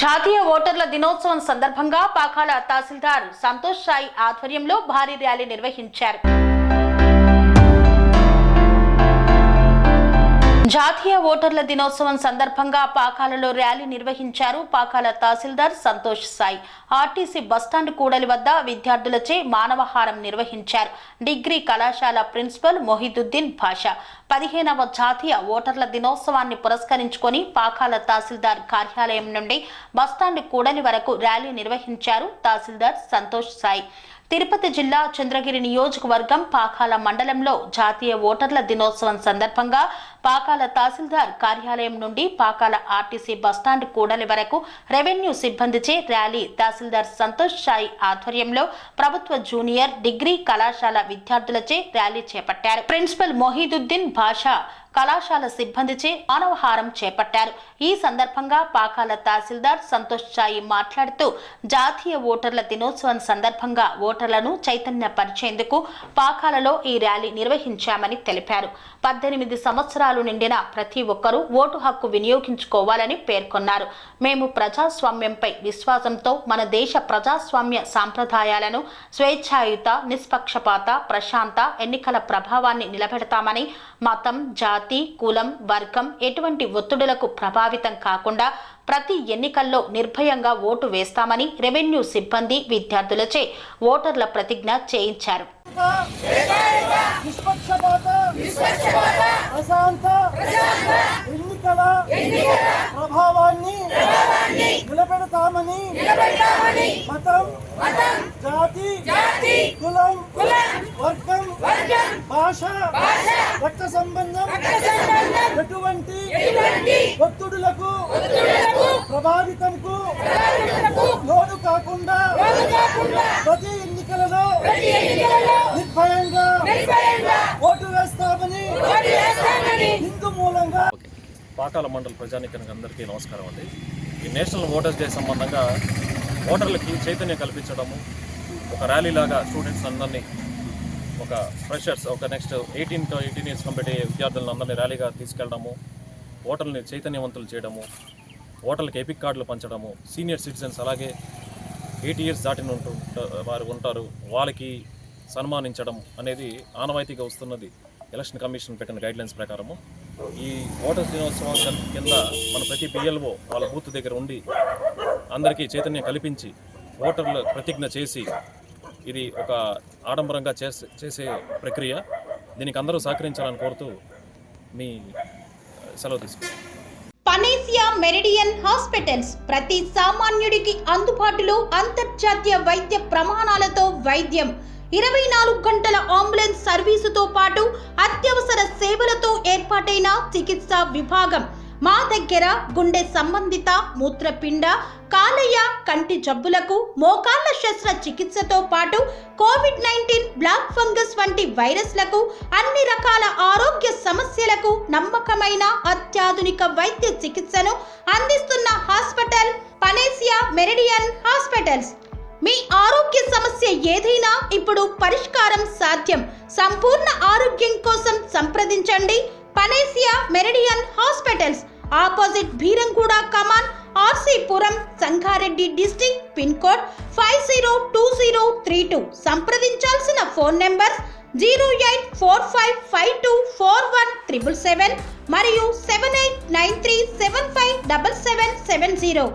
జాతీయ ఓటర్ల దినోత్సవం సందర్భంగా పాకాల తహసీల్దార్ సంతోష్ సాయి ఆధ్వర్యంలో భారీ ర్యాలీ నిర్వహించారు. జాతీయ ఓటర్ల దినోత్సవం సందర్భంగా పాకాలలో ర్యాలీ నిర్వహించారు. పాకాల తహసీల్దార్ సంతోష్ సాయి ఆర్టీసీ బస్టాండ్ కూడలి వద్ద విద్యార్థులచే మానవహారం నిర్వహించారు. డిగ్రీ కళాశాల ప్రిన్సిపల్ మొహిదుద్దీన్ భాషా 15వ జాతీయ ఓటర్ల దినోత్సవాన్ని పురస్కరించుకొని పాకాల తహసీల్దార్ కార్యాలయం నుండి బస్టాండ్ కూడలి వరకు ర్యాలీ నిర్వహించారు. తహసీల్దార్ సంతోష్ సాయి తిరుపతి జిల్లా చంద్రగిరి నియోజకవర్గం పాకాల మండలంలో జాతీయ ఓటర్ల దినోత్సవం సందర్భంగా పాకాల తహసీల్దార్ కార్యాలయం నుండి పాకాల ఆర్టీసీ బస్టాండ్ కూడలి వరకు రెవెన్యూ సిబ్బందిచే ర్యాలీ తహసీల్దార్ సంతోష్ సాయి ఆధ్వర్యంలో ప్రభుత్వ జూనియర్ డిగ్రీ కళాశాల విద్యార్థులచే ర్యాలీ చేపట్టారు. ప్రిన్సిపల్ మొహిదుద్దీన్ భాషా కళాశాల సిబ్బందిచే మానవహారం చేపట్టారు. ఈ సందర్భంగా పాకాల తహసీల్దార్ సంతోష్ సాయి మాట్లాడుతూ జాతీయ ఓటర్ల దినోత్సవం సందర్భంగా ఓటర్లను చైతన్యపరిచేందుకు పాకాలలో ఈ ర్యాలీ నిర్వహించామని తెలిపారు. 18 సంవత్సరాలు నిండిన ప్రతి ఒక్కరూ ఓటు హక్కు వినియోగించుకోవాలని పేర్కొన్నారు. మేము ప్రజాస్వామ్యంపై విశ్వాసంతో మన దేశ ప్రజాస్వామ్య సాంప్రదాయాలను స్వేచ్ఛాయుత, నిష్పక్షపాత, ప్రశాంత ఎన్నికల ప్రభావాన్ని నిలబెడతామని, మతం, జాతి, కులం, వర్గం ఎటువంటి ఒత్తిడులకు ప్రభావితం కాకుండా ప్రతి ఎన్నికల్లో నిర్భయంగా ఓటు వేస్తామని రెవెన్యూ సిబ్బంది విద్యార్థులచే ఓటర్ల ప్రతిజ్ఞ చేయించారు. ప్రభావాన్ని నిలబెడతామని మతం, జాతి, కులం, వర్గం, భాష, రక్త సంబంధం ఎటువంటి ఒత్తిడులకు ప్రభావితంకు లోను కాకుండా ప్రతి ఎన్నికలలో నిర్భయంగా ఓటు వేస్తామని హిందూ మూలంగా. పాకాల మండల ప్రజానీకానికి అందరికీ నమస్కారం అండి. ఈ నేషనల్ ఓటర్స్ డే సంబంధంగా ఓటర్లకి చైతన్యం కల్పించడము, ఒక ర్యాలీలాగా స్టూడెంట్స్ అందరినీ, ఒక ఫ్రెషర్స్, ఒక నెక్స్ట్ 18 ఇయర్స్ కంప్లీట్ అయ్యే విద్యార్థులను అందరినీ ర్యాలీగా తీసుకెళ్ళడము, ఓటర్లని చైతన్యవంతులు చేయడము, ఓటర్లకు ఎపిక్ కార్డులు పంచడము, సీనియర్ సిటిజన్స్ అలాగే 8 ఇయర్స్ దాటిన వారు ఉంటారు, వాళ్ళకి సన్మానించడం అనేది ఆనవాయితీగా వస్తున్నది. ఎలక్షన్ కమిషన్ పెట్టిన గైడ్లైన్స్ ప్రకారము ఈ ఓటర్స్ దినోత్సవం కింద మన ప్రతి పిఎల్ఓ వాళ్ళ బూత్ దగ్గర ఉండి అందరికీ చైతన్యం కల్పించి ఓటర్లు ప్రతిజ్ఞ చేసి ఇది ఒక ఆడంబరంగా చేసే ప్రక్రియ. దీనికి అందరూ సహకరించాలని కోరుతూ మీ సెలవు తీసుకుంటాం. పనేసియా మెరిడియన్ హాస్పిటల్స్ ప్రతి సామాన్యుడికి అందుబాటులో అంతర్జాతీయ వైద్య ప్రమాణాలతో వైద్యం, 24 గంటల అంబులెన్స్ సర్వీసుతో పాటు అత్యవసర సేవలతో ఏర్పాటైన చికిత్సా విభాగం. మా దగ్గర గుండె సంబంధిత, మూత్రపిండ, కాలేయ, కంటి జబ్బులకు, మోకాళ్ల శస్త్ర చికిత్సతో పాటు కోవిడ్-19, బ్లాక్ ఫంగస్ వంటి వైరస్లకు, అన్ని రకాల ఆరోగ్య సమస్యలకు నమ్మకమైన అత్యాధునిక వైద్య చికిత్సను అందిస్తున్న హాస్పిటల్ పనేసియా మెరిడియన్ హాస్పిటల్స్. మీ ఆరోగ్య సమస్య ఏదైనా ఇప్పుడు పరిష్కారం సాధ్యం. సంపూర్ణ ఆరోగ్యం కోసం సంప్రదించండి Panacea Meridian hospitals, opposite Bheeramguda Kaman, RC Puram, Sangareddy district, pin code 502032. సంప్రదించాల్సిన ఫోన్ నెంబర్ 0845524177 మరియు 7893757770.